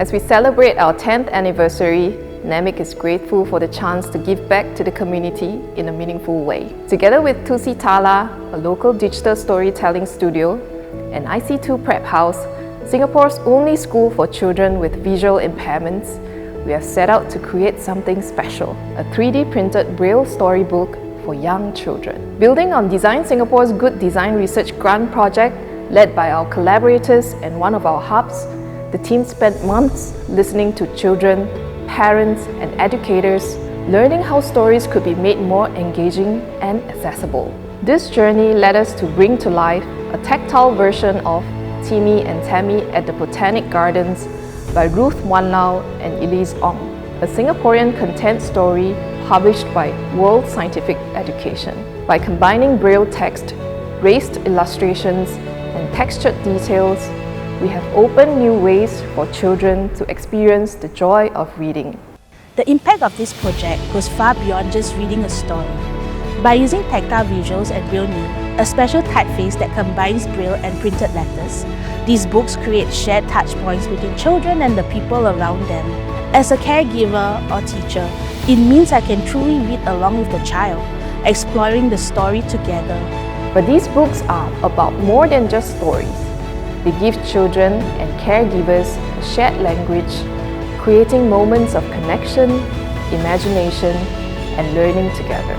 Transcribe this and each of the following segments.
As we celebrate our 10th anniversary, NAMIC is grateful for the chance to give back to the community in a meaningful way. Together with Tusitala, a local digital storytelling studio, and IC2 PrepHouse, Singapore's only school for children with visual impairments, we have set out to create something special, a 3D printed Braille storybook for young children. Building on Design Singapore's Good Design Research Grant project, led by our collaborators and one of our hubs, the team spent months listening to children, parents, and educators, learning how stories could be made more engaging and accessible. This journey led us to bring to life a tactile version of Timmy and Tammy at the Botanic Gardens by Ruth Wanlau and Elise Ong, a Singaporean content story published by World Scientific Education. By combining Braille text, raised illustrations, and textured details, we have opened new ways for children to experience the joy of reading. The impact of this project goes far beyond just reading a story. By using tactile visuals and Braille Neue, a special typeface that combines Braille and printed letters, these books create shared touchpoints between children and the people around them. As a caregiver or teacher, it means I can truly read along with the child, exploring the story together. But these books are about more than just stories. They give children and caregivers a shared language, creating moments of connection, imagination, and learning together.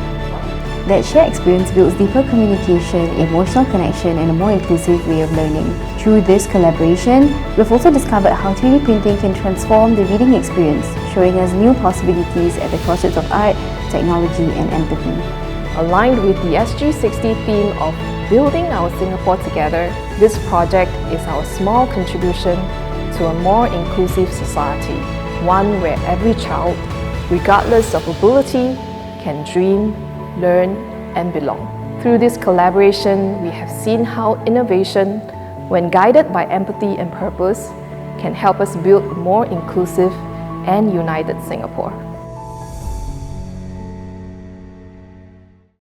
That shared experience builds deeper communication, emotional connection, and a more inclusive way of learning. Through this collaboration, we've also discovered how 3D printing can transform the reading experience, showing us new possibilities at the crossroads of art, technology, and empathy. Aligned with the SG60 theme of Building Our Singapore Together, this project is our small contribution to a more inclusive society, one where every child, regardless of ability, can dream, learn, and belong. Through this collaboration, we have seen how innovation, when guided by empathy and purpose, can help us build a more inclusive and united Singapore.